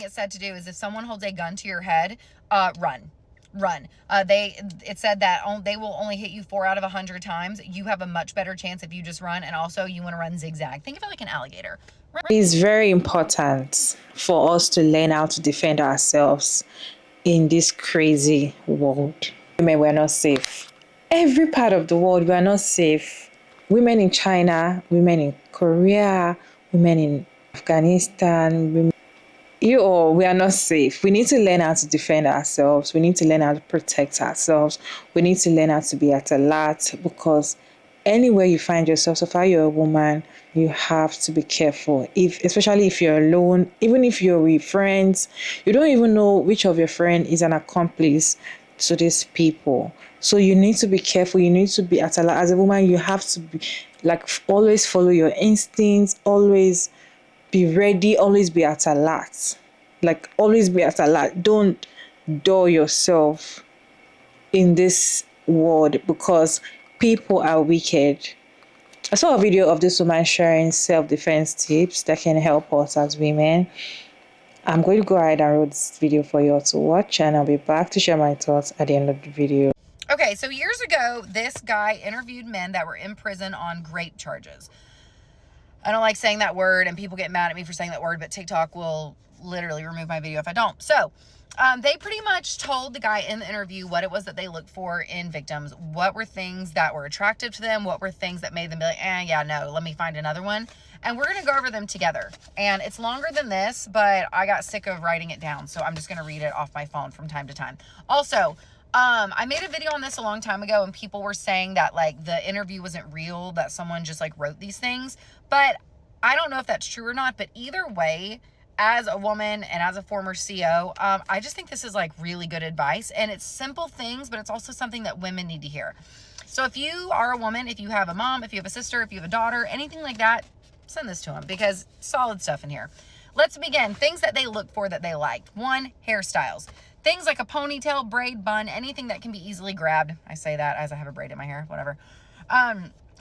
It said to do is if someone holds a gun to your head, run. It said that they will only hit you 4 out of 100 times. You have a much better chance if you just run, and also you want to run zigzag. Think of it like an alligator. It's very important for us to learn how to defend ourselves in this crazy world. Women were not safe. Every part of the world, we are not safe. Women in China, women in Korea, women in Afghanistan, we are not safe. We need to learn how to defend ourselves. We need to learn how to protect ourselves. We need to learn how to be at alert, because anywhere you find yourself, so far you're a woman, you have to be careful. Especially if you're alone, even if you're with friends, you don't even know which of your friend is an accomplice to these people. So you need to be careful. You need to be at alert. As a woman, you have to be like always follow your instincts, always be ready, always be at alert. Like always be at alert. Don't dull yourself in this world, because people are wicked. I saw a video of this woman sharing self-defense tips that can help us as women. I'm going to go ahead and roll this video for you all to watch, and I'll be back to share my thoughts at the end of the video. Okay, so years ago, this guy interviewed men that were in prison on grape charges. I don't like saying that word, and people get mad at me for saying that word, but TikTok will literally remove my video if I don't. So they pretty much told the guy in the interview what it was that they looked for in victims. What were things that were attractive to them? What were things that made them be like, yeah, no, let me find another one. And we're going to go over them together. And it's longer than this, but I got sick of writing it down, so I'm just going to read it off my phone from time to time. Also, I made a video on this a long time ago, and people were saying that like the interview wasn't real, that someone just like wrote these things, but I don't know if that's true or not. But either way, as a woman and as a former CO, I just think this is like really good advice, and it's simple things, but it's also something that women need to hear. So if you are a woman, if you have a mom, if you have a sister, if you have a daughter, anything like that, send this to them, because solid stuff in here. Let's begin. Things that they look for that they like. 1, hairstyles. Things like a ponytail, braid, bun, anything that can be easily grabbed. I say that as I have a braid in my hair, whatever.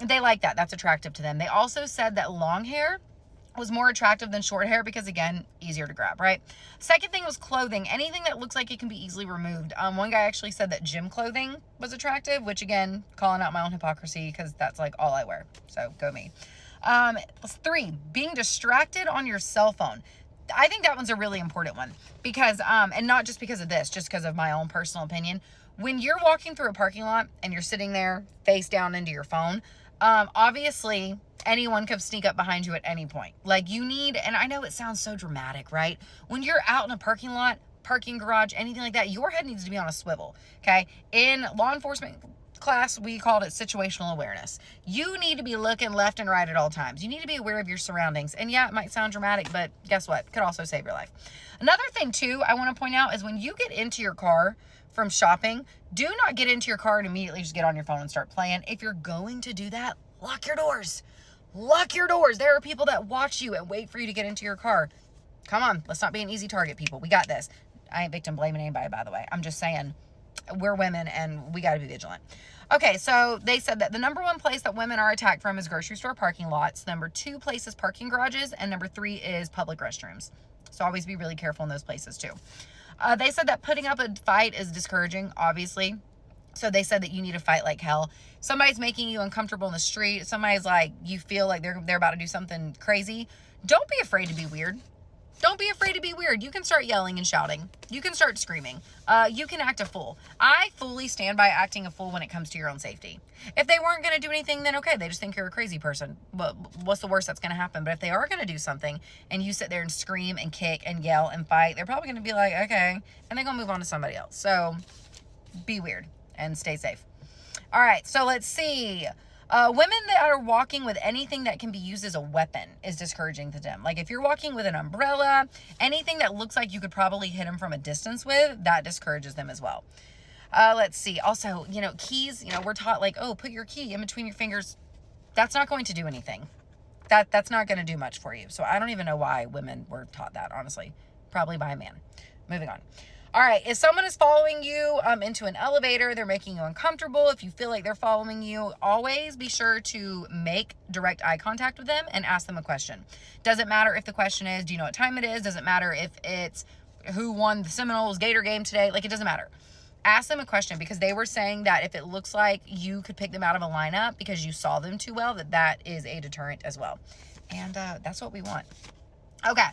They like that. That's attractive to them. They also said that long hair was more attractive than short hair because, again, easier to grab, right? Second thing was clothing. Anything that looks like it can be easily removed. One guy actually said that gym clothing was attractive, which, again, calling out my own hypocrisy, because that's like all I wear. So go me. 3, being distracted on your cell phone. I think that one's a really important one, because, and not just because of this, just because of my own personal opinion. When you're walking through a parking lot and you're sitting there face down into your phone, obviously anyone could sneak up behind you at any point. Like you need, and I know it sounds so dramatic, right? When you're out in a parking lot, parking garage, anything like that, your head needs to be on a swivel, okay? In law enforcement class, we called it situational awareness. You need to be looking left and right at all times. You need to be aware of your surroundings. And yeah, it might sound dramatic, but guess what? It could also save your life. Another thing too, I want to point out is when you get into your car from shopping, do not get into your car and immediately just get on your phone and start playing. If you're going to do that, lock your doors. Lock your doors. There are people that watch you and wait for you to get into your car. Come on, let's not be an easy target, people. We got this. I ain't victim blaming anybody, by the way. I'm just saying we're women and we got to be vigilant. Okay, so they said that the number 1 place that women are attacked from is grocery store parking lots. Number 2 place is parking garages. And number 3 is public restrooms. So always be really careful in those places too. They said that putting up a fight is discouraging, obviously. So they said that you need to fight like hell. Somebody's making you uncomfortable in the street. Somebody's like, you feel like they're about to do something crazy. Don't be afraid to be weird. Don't be afraid to be weird. You can start yelling and shouting. You can start screaming. You can act a fool. I fully stand by acting a fool when it comes to your own safety. If they weren't going to do anything, then okay, they just think you're a crazy person. But what's the worst that's going to happen? But if they are going to do something and you sit there and scream and kick and yell and fight, they're probably going to be like, okay, and they're going to move on to somebody else. So be weird and stay safe. All right, so let's see. Women that are walking with anything that can be used as a weapon is discouraging to them. Like if you're walking with an umbrella, anything that looks like you could probably hit them from a distance with, that discourages them as well. Let's see. Also, keys, we're taught like, oh, put your key in between your fingers. That's not going to do anything. That's not going to do much for you. So I don't even know why women were taught that, honestly. Probably by a man. Moving on. All right, if someone is following you into an elevator, they're making you uncomfortable. If you feel like they're following you, always be sure to make direct eye contact with them and ask them a question. Doesn't matter if the question is, do you know what time it is? Doesn't matter if it's who won the Seminoles Gator game today. Like, it doesn't matter. Ask them a question, because they were saying that if it looks like you could pick them out of a lineup because you saw them too well, that is a deterrent as well. And that's what we want. Okay,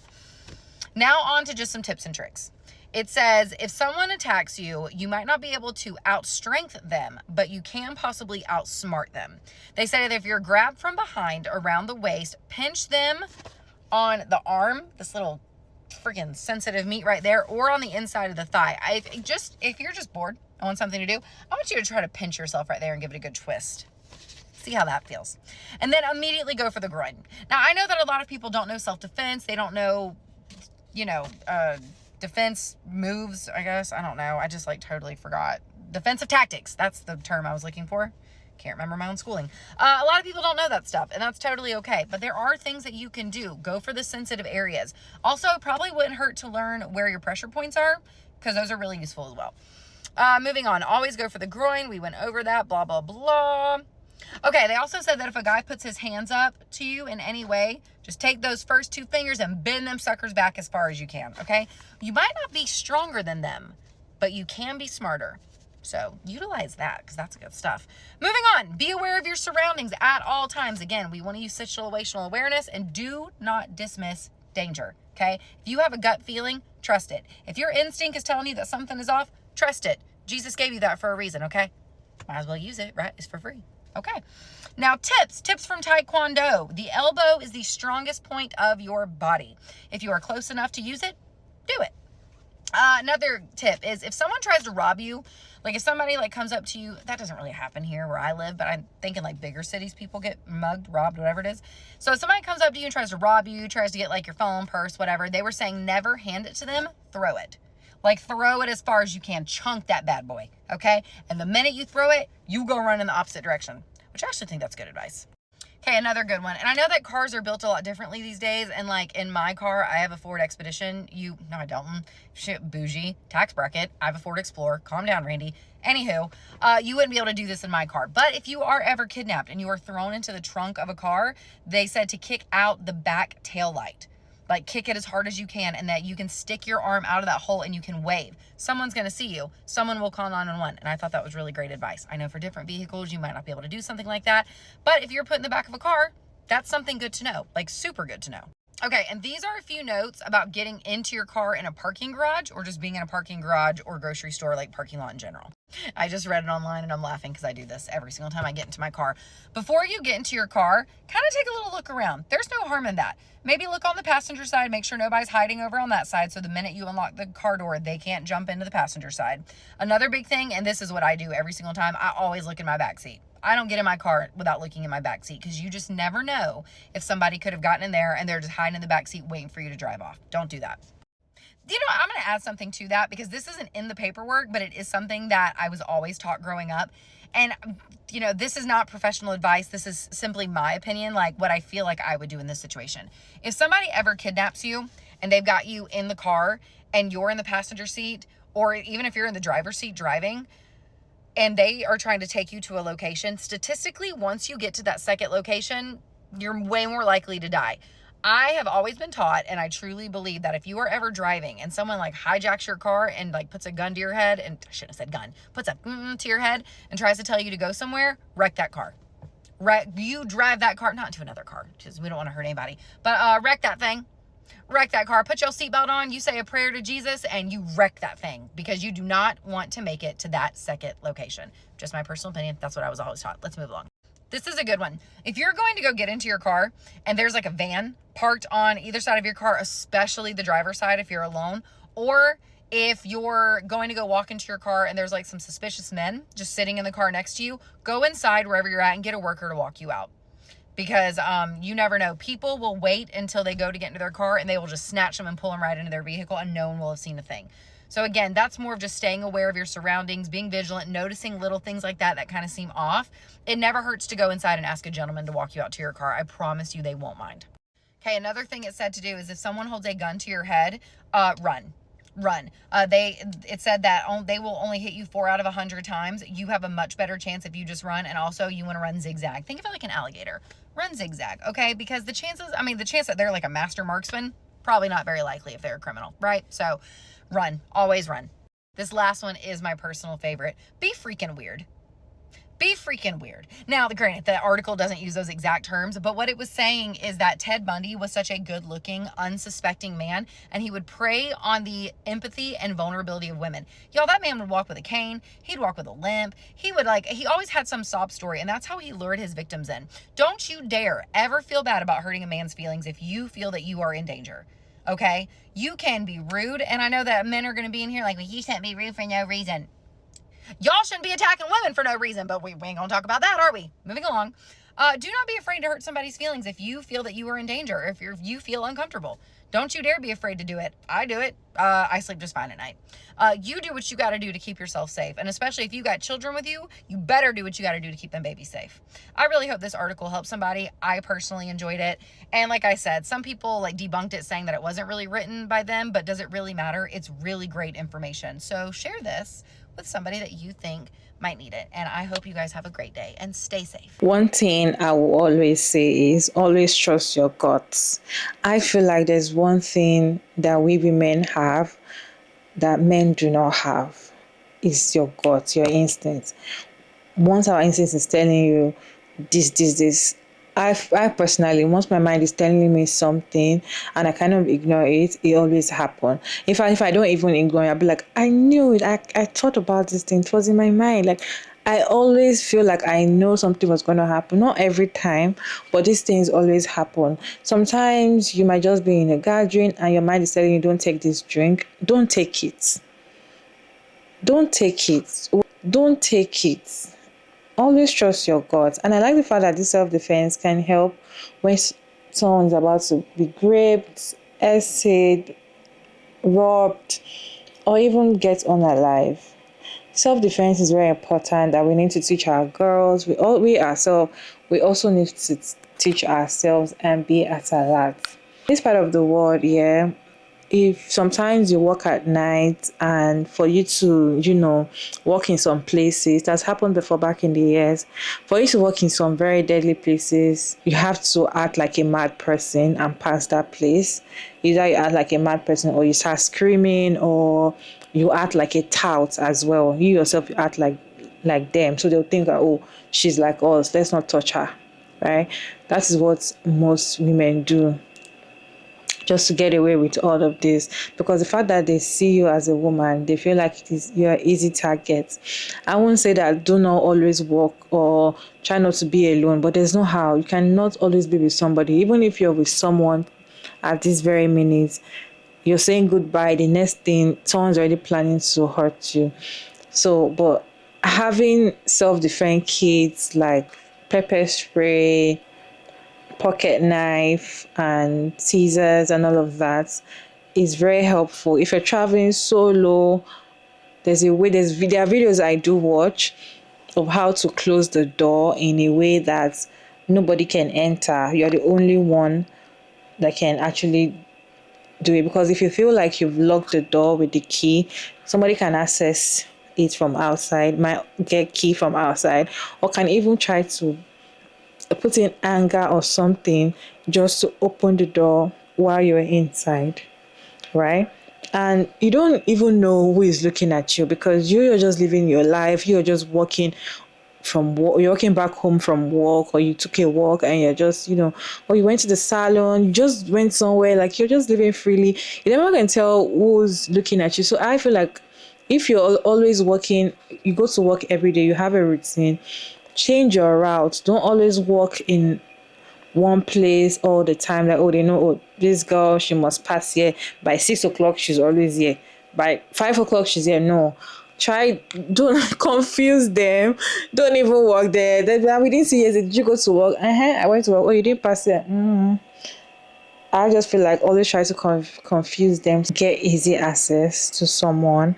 now on to just some tips and tricks. It says, if someone attacks you, you might not be able to outstrength them, but you can possibly outsmart them. They say that if you're grabbed from behind around the waist, pinch them on the arm, this little freaking sensitive meat right there, or on the inside of the thigh. If you're just bored and want something to do, I want you to try to pinch yourself right there and give it a good twist. See how that feels. And then immediately go for the groin. Now, I know that a lot of people don't know self-defense. They don't know, defense moves, I guess. I don't know. I just totally forgot. Defensive tactics. That's the term I was looking for. Can't remember my own schooling. A lot of people don't know that stuff, and that's totally okay. But there are things that you can do. Go for the sensitive areas. Also, it probably wouldn't hurt to learn where your pressure points are, because those are really useful as well. Moving on. Always go for the groin. We went over that. Blah, blah, blah. Okay, they also said that if a guy puts his hands up to you in any way, just take those first two fingers and bend them suckers back as far as you can, okay? You might not be stronger than them, but you can be smarter. So utilize that, because that's good stuff. Moving on, be aware of your surroundings at all times. Again, we want to use situational awareness, and do not dismiss danger, okay? If you have a gut feeling, trust it. If your instinct is telling you that something is off, trust it. Jesus gave you that for a reason, okay? Might as well use it, right? It's for free. Okay. Now, tips from Taekwondo. The elbow is the strongest point of your body. If you are close enough to use it, do it. Another tip is, if someone tries to rob you, like if somebody comes up to you, that doesn't really happen here where I live, but I'm thinking bigger cities, people get mugged, robbed, whatever it is. So if somebody comes up to you and tries to rob you, tries to get your phone, purse, whatever, they were saying never hand it to them, throw it. Throw it as far as you can. Chunk that bad boy, okay? And the minute you throw it, you go run in the opposite direction, which I actually think that's good advice. Okay, another good one. And I know that cars are built a lot differently these days. And in my car, I have a Ford Expedition. No, I don't. Shit, bougie. Tax bracket. I have a Ford Explorer. Calm down, Randy. Anywho, you wouldn't be able to do this in my car. But if you are ever kidnapped and you are thrown into the trunk of a car, they said to kick out the back tail light. Kick it as hard as you can, and that you can stick your arm out of that hole and you can wave. Someone's going to see you. Someone will call 911. And I thought that was really great advice. I know for different vehicles, you might not be able to do something like that. But if you're put in the back of a car, that's something good to know. Super good to know. Okay, and these are a few notes about getting into your car in a parking garage, or just being in a parking garage or grocery store, parking lot in general. I just read it online and I'm laughing because I do this every single time I get into my car. Before you get into your car, kind of take a little look around. There's no harm in that. Maybe look on the passenger side, make sure nobody's hiding over on that side, so the minute you unlock the car door, they can't jump into the passenger side. Another big thing, and this is what I do every single time, I always look in my back seat. I don't get in my car without looking in my back seat, because you just never know if somebody could have gotten in there and they're just hiding in the back seat waiting for you to drive off. Don't do that. I'm going to add something to that, because this isn't in the paperwork, but it is something that I was always taught growing up. And, this is not professional advice. This is simply my opinion, what I feel like I would do in this situation. If somebody ever kidnaps you and they've got you in the car and you're in the passenger seat, or even if you're in the driver's seat driving, and they are trying to take you to a location, statistically, once you get to that second location, you're way more likely to die. I have always been taught, and I truly believe, that if you are ever driving and someone hijacks your car and puts a gun to your head, and I shouldn't have said gun, puts a to your head and tries to tell you to go somewhere, wreck that car. You drive that car, not into another car, because we don't want to hurt anybody, but wreck that thing. Wreck that car. Put your seatbelt on, you say a prayer to Jesus, and you wreck that thing, because you do not want to make it to that second location. Just my personal opinion. That's what I was always taught. Let's move along. This is a good one. If you're going to go get into your car and there's a van parked on either side of your car, especially the driver's side if you're alone, or if you're going to go walk into your car and there's some suspicious men just sitting in the car next to you, go inside wherever you're at and get a worker to walk you out. Because you never know. People will wait until they go to get into their car, and they will just snatch them and pull them right into their vehicle, and no one will have seen a thing. So again, that's more of just staying aware of your surroundings, being vigilant, noticing little things like that kind of seem off. It never hurts to go inside and ask a gentleman to walk you out to your car. I promise you they won't mind. Okay, another thing it said to do is, if someone holds a gun to your head, run. run. It said that they will only hit you 4 out of 100 times. You have a much better chance if you just run, and also you want to run zigzag. Think of it like an alligator. Run zigzag, okay? Because the chance that they're like a master marksman, probably not very likely if they're a criminal, right? So run, always run. This last one is my personal favorite. Be freaking weird. Be freaking weird. Now, granted, the article doesn't use those exact terms, but what it was saying is that Ted Bundy was such a good-looking, unsuspecting man, and he would prey on the empathy and vulnerability of women. Y'all, that man would walk with a cane. He'd walk with a limp. He always had some sob story, and that's how he lured his victims in. Don't you dare ever feel bad about hurting a man's feelings if you feel that you are in danger. Okay? You can be rude, and I know that men are going to be in here like, well, you shouldn't be rude for no reason. Y'all shouldn't be attacking women for no reason, but we ain't gonna talk about that, are we? Moving along. Do not be afraid to hurt somebody's feelings if you feel that you are in danger, or if you feel uncomfortable. Don't you dare be afraid to do it. I do it. I sleep just fine at night. You do what you got to do to keep yourself safe. And especially if you got children with you, you better do what you got to do to keep them babies safe. I really hope this article helps somebody. I personally enjoyed it. And like I said, some people debunked it saying that it wasn't really written by them, but does it really matter? It's really great information. So share this with somebody that you think might need it. And I hope you guys have a great day and stay safe. One thing I will always say is always trust your guts. I feel like there's one thing that we women have that men do not have. Is your gut, your instinct. Once our instinct is telling you this, I personally, once my mind is telling me something and I kind of ignore it, it always happens. In fact, if I don't even ignore it, I'll be like, I knew it. I thought about this thing. It was in my mind. Like, I always feel like I know something was going to happen. Not every time, but these things always happen. Sometimes you might just be in a gathering and your mind is telling you, don't take this drink. Don't take it. Don't take it. Don't take it. Always trust your gut. And I like the fact that this self-defense can help when someone's about to be raped, essayed, robbed, or even get unalive. Self-defense is very important that we need to teach our girls. We also need to teach ourselves and be at alert. This part of the world, if sometimes you work at night and for you to, work in some places, that's happened before back in the years, for you to work in some very deadly places, you have to act like a mad person and pass that place. Either you act like a mad person or you start screaming or you act like a tout as well. You yourself, you act like them. So they'll think, oh, she's like us, let's not touch her, right? That is what most women do, just to get away with all of this, because the fact that they see you as a woman, they feel like you're an easy target. I won't say that do not always walk or try not to be alone, but there's no how. You cannot always be with somebody. Even if you're with someone at this very minute, you're saying goodbye, the next thing someone's already planning to hurt you. So, but having self-defense kits like pepper spray, pocket knife and scissors and all of that is very helpful. If you're traveling solo, there are videos I do watch of how to close the door in a way that nobody can enter. You're the only one that can actually do it, because if you feel like you've locked the door with the key, somebody can access it from outside, might get key from outside, or can even try to put in anger or something just to open the door while you're inside, right? And you don't even know who is looking at you, because you're just living your life. You're just walking from work, you're walking back home from work, or you took a walk and you're just, or you went to the salon, you just went somewhere, like you're just living freely. You never can tell who's looking at you. So I feel like if you're always working, you go to work every day, you have a routine, change your route. Don't always walk in one place all the time, like, they know, this girl, she must pass here by 6:00, she's always here, by 5:00 she's here. No, don't confuse them. Don't even walk there. We didn't see you. Did you go to work? I went to work. Oh, you didn't pass here. I just feel like always try to confuse them to get easy access to someone.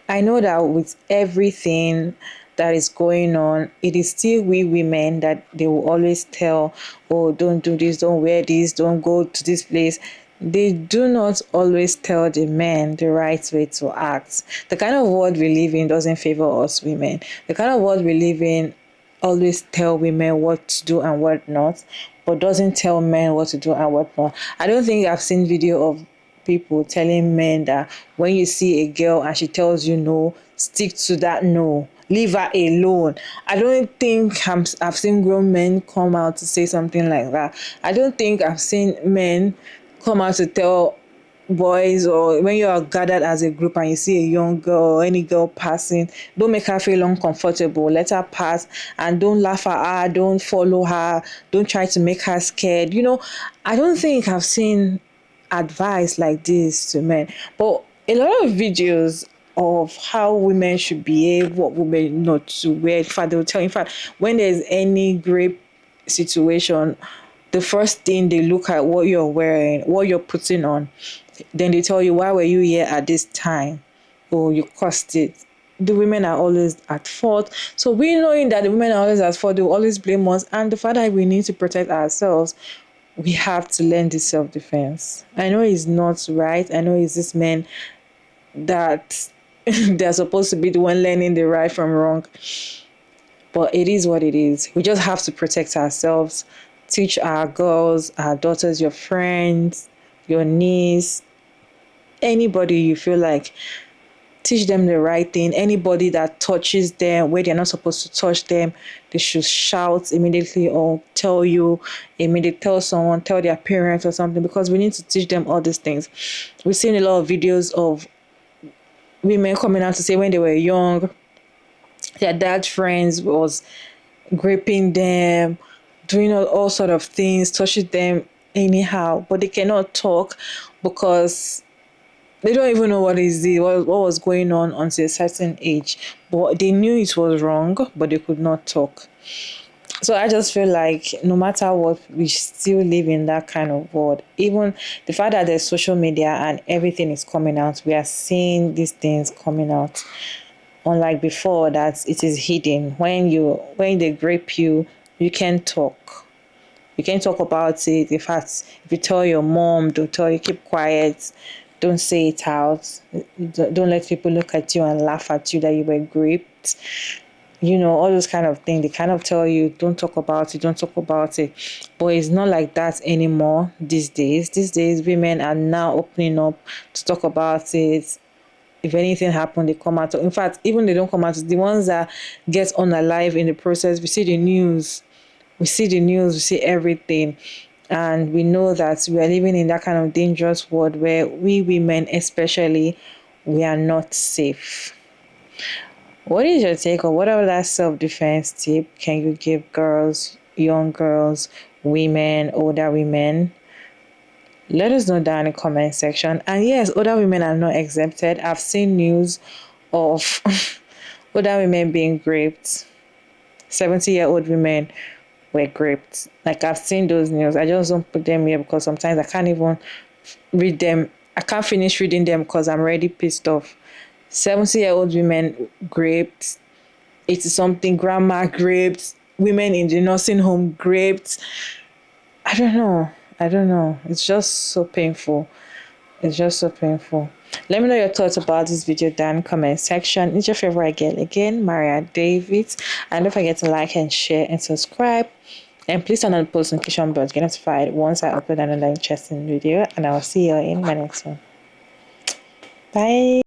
I know that with everything that is going on, it is still we women that they will always tell, oh, don't do this, don't wear this, don't go to this place. they do not always tell the men the right way to act. The kind of world we live in doesn't favor us women. The kind of world we live in always tell women what to do and what not, but doesn't tell men what to do and what not. I don't think I've seen video of people telling men that when you see a girl and she tells you no, stick to that no. Leave her alone. I don't think I've seen grown men come out to say something like that. I don't think I've seen men come out to tell boys, or when you are gathered as a group and you see a young girl or any girl passing, don't make her feel uncomfortable. Let her pass and don't laugh at her, don't follow her, don't try to make her scared. I don't think I've seen advice like this to men. But a lot of videos of how women should behave, what women not to wear. In fact, they'll tell, in fact, when there's any rape situation, the first thing they look at what you're wearing, what you're putting on. Then they tell you, why were you here at this time? Oh, you caused it. The women are always at fault. So we knowing that the women are always at fault, they will always blame us. And the fact that we need to protect ourselves, we have to learn this self-defense. I know it's not right. I know it's this men that they're supposed to be the one learning the right from wrong. But it is what it is. We just have to protect ourselves. Teach our girls, our daughters, your friends, your niece, anybody you feel like, teach them the right thing. Anybody that touches them where they're not supposed to touch them, they should shout immediately or tell you immediately, tell someone, tell their parents or something, because we need to teach them all these things. We've seen a lot of videos of women coming out to say when they were young, their dad friends was gripping them, doing all sort of things, touching them anyhow, but they cannot talk because they don't even know what was going on until a certain age. But they knew it was wrong, but they could not talk. So I just feel like no matter what, we still live in that kind of world. Even the fact that there's social media and everything is coming out, we are seeing these things coming out. Unlike before, that it is hidden. When they grape you, you can't talk. You can't talk about it. In fact, if you tell your mom, don't tell you, keep quiet. Don't say it out. Don't let people look at you and laugh at you that you were raped. All those kind of things. They kind of tell you, don't talk about it, don't talk about it. But it's not like that anymore these days. These days, women are now opening up to talk about it. If anything happened, they come out. In fact, even they don't come out, the ones that get unalive in the process, we see the news. We see everything. And we know that we are living in that kind of dangerous world where we women especially, we are not safe. What is your take, or what other self-defense tip can you give girls, young girls, women, older women? Let us know down in the comment section. And yes, older women are not exempted. I've seen news of older women being raped. 70-year-old women were raped. Like, I've seen those news. I just don't put them here because sometimes I can't even read them. I can't finish reading them because I'm already pissed off. 70-year-old women raped. 80-something grandma raped. Women in the nursing home raped. I don't know. It's just so painful. Let me know your thoughts about this video down in the comment section. It's your favorite girl again, Maria David. And don't forget to like and share and subscribe. And please turn on the post notification bell to get notified once I upload another interesting video. And I will see you in my next one. Bye.